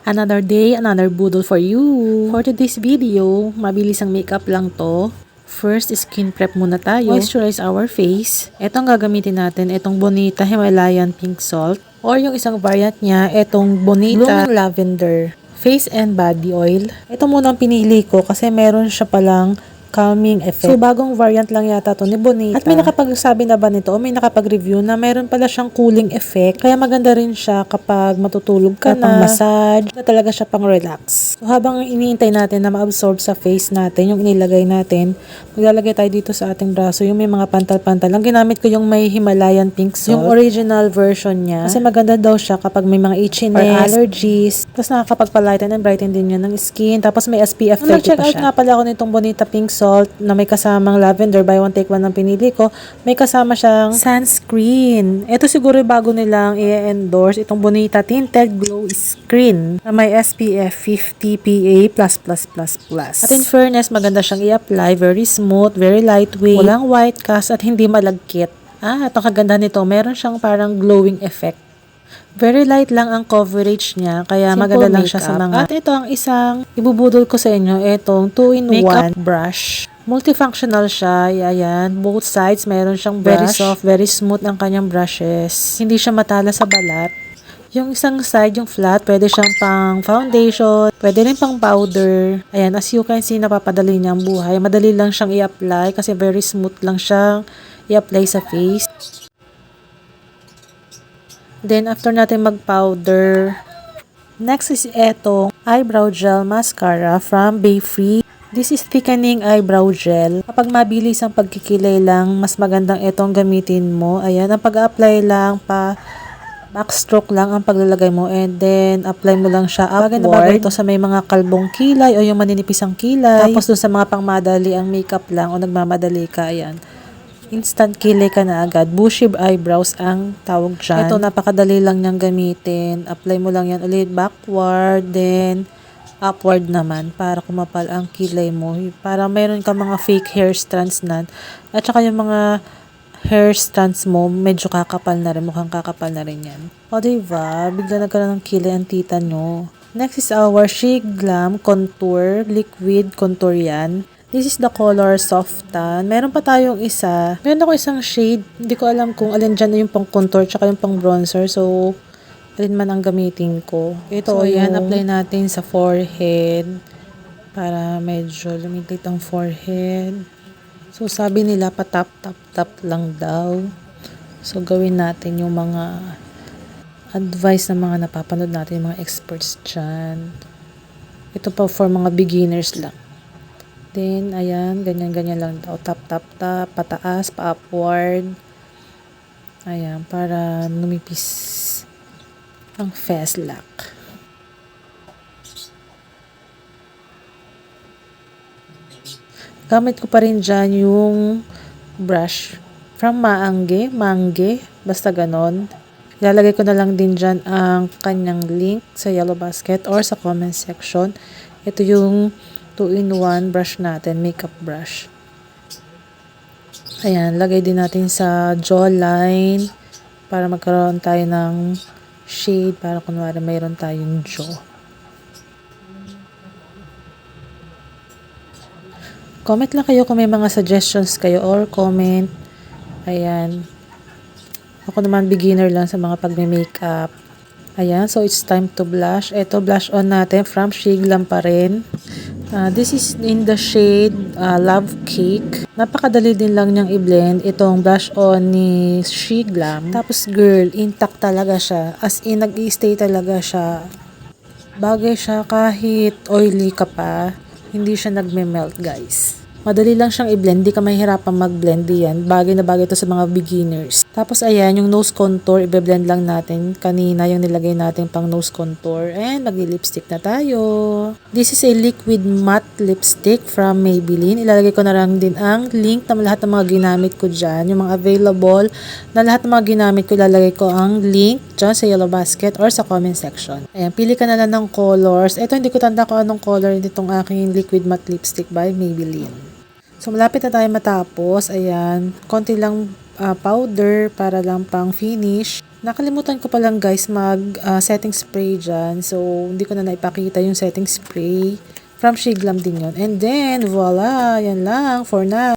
Another day, another budol for you. For today's video, mabilis ang makeup lang to. First, skin prep muna tayo. Moisturize our face. Ito ang gagamitin natin, itong Bonita Himalayan Pink Salt. Or yung isang variant niya, itong Bonita Blooming Lavender Face and Body Oil. Ito muna ang pinili ko kasi meron siya palang calming effect. So, bagong variant lang yata to ni Bonita. At may nakapagsabi na ba nito o may nakapag-review na meron pala siyang cooling effect. Kaya maganda rin siya kapag matutulog ka na, pang massage, na talaga siya pang relax. So, habang iniintay natin na ma-absorb sa face natin, yung inilagay natin, maglalagay tayo dito sa ating braso, yung may mga pantal-pantal. Ang ginamit ko yung may Himalayan Pink Salt, yung original version niya. Kasi maganda daw siya kapag may mga itchiness or allergies. Tapos nakakapagpalighten and brighten din yun ng skin. Tapos may SPF 30 pa siya. Nag-check out nga pala ako nitong Bonita Pink Salt na may kasamang lavender, buy one take one ang pinili ko. May kasama siyang sunscreen. Ito siguro bago nilang i-endorse itong Bonita Tinted Glow Screen na may SPF 50 PA++++. At in fairness, maganda siyang i-apply, very smooth, very lightweight, walang white cast at hindi malagkit. Itong kaganda nito, meron siyang parang glowing effect. Very light lang ang coverage niya, kaya simple maganda lang siya sa mga. At ito ang isang ibubudol ko sa inyo, itong 2-in-1 brush. Multifunctional siya, ayan, both sides, meron siyang brush. Very soft, very smooth ang kanyang brushes. Hindi siya matala sa balat. Yung isang side, yung flat, pwede siyang pang foundation, pwede rin pang powder. Ayan, as you can see, napapadali niya ang buhay. Madali lang siyang i-apply kasi very smooth lang siyang i-apply sa face. Then, after natin mag-powder, next is etong eyebrow gel mascara from Bayfree. This is thickening eyebrow gel. Kapag mabilis ang pagkikilay lang, mas magandang etong gamitin mo. Ayan, ang pag-apply lang backstroke lang ang paglalagay mo and then apply mo lang siya upward. Bagay na bagay ito sa may mga kalbong kilay o yung maninipis ang kilay. Tapos dun sa mga pangmadali ang makeup lang o nagmamadali ka, ayan. Instant kilay ka na agad. Bushy eyebrows ang tawag dyan. Ito, napakadali lang niyang gamitin. Apply mo lang yan ulit backward, then upward naman para kumapal ang kilay mo. Para mayroon ka mga fake hair strands na. At saka yung mga hair strands mo, medyo kakapal na rin. Mukhang kakapal na rin yan. O diba? Bigla nagkaroon ng kilay ang tita nyo. Next is our Chic Glam Contour Liquid Contour yan. This is the color Soft Tan. Meron pa tayong isa. Meron ako isang shade. Hindi ko alam kung alin dyan yung pang contour tsaka yung pang bronzer. So, alin man ang gamitin ko. Ito, so, yan. Apply natin sa forehead. Para medyo lumikit ang forehead. So, sabi nila pa-tap-tap-tap lang daw. So, gawin natin yung mga advice ng mga napapanood natin, yung mga experts dyan. Ito pa for mga beginners lang. Then, ayan, ganyan-ganyan lang daw. Tap, tap, tap, pataas, pa-upward. Ayan, para numipis ang face lock. Gamit ko pa rin dyan yung brush from Mangge, basta ganon. Ilalagay ko na lang din dyan ang kanyang link sa yellow basket or sa comment section. Ito yung 2-in-1 brush natin, makeup brush. Ayan, lagay din natin sa jawline para magkaroon tayo ng shade para kunwari mayroon tayong jaw. Comment lang kayo kung may mga suggestions kayo or comment. Ayan. Ako naman beginner lang sa mga pagme-makeup. Ayan, so it's time to blush. Ito, blush on natin from Chic Glam pa rin. This is in the shade Love Cake. Napakadali din lang niyang i-blend itong blush on ni Chic Glam. Tapos girl, intact talaga siya. As in, nag-i-stay talaga siya. Bagay siya kahit oily ka pa. Hindi siya nagme-melt, guys. Madali lang siyang i-blend, di ka mahihirapang mag-blend yan. Bagay na bagay ito sa mga beginners. Tapos ayan, yung nose contour, i-blend lang natin. Kanina yung nilagay natin pang nose contour. And mag-lipstick na tayo. This is a liquid matte lipstick from Maybelline. Ilalagay ko na lang din ang link ng lahat ng mga ginamit ko dyan. Yung mga available na lahat ng mga ginamit ko, ilalagay ko ang link dyan sa yellow basket or sa comment section. Ayan, pili ka na lang ng colors. Ito, hindi ko tanda kung anong color nitong aking liquid matte lipstick by Maybelline. So, malapit na tayo matapos. Ayan, konti lang powder para lang pang finish. Nakalimutan ko palang guys mag setting spray dyan. So, hindi ko na naipakita yung setting spray. From Shiglam din yun. And then, voila! Yan lang for now.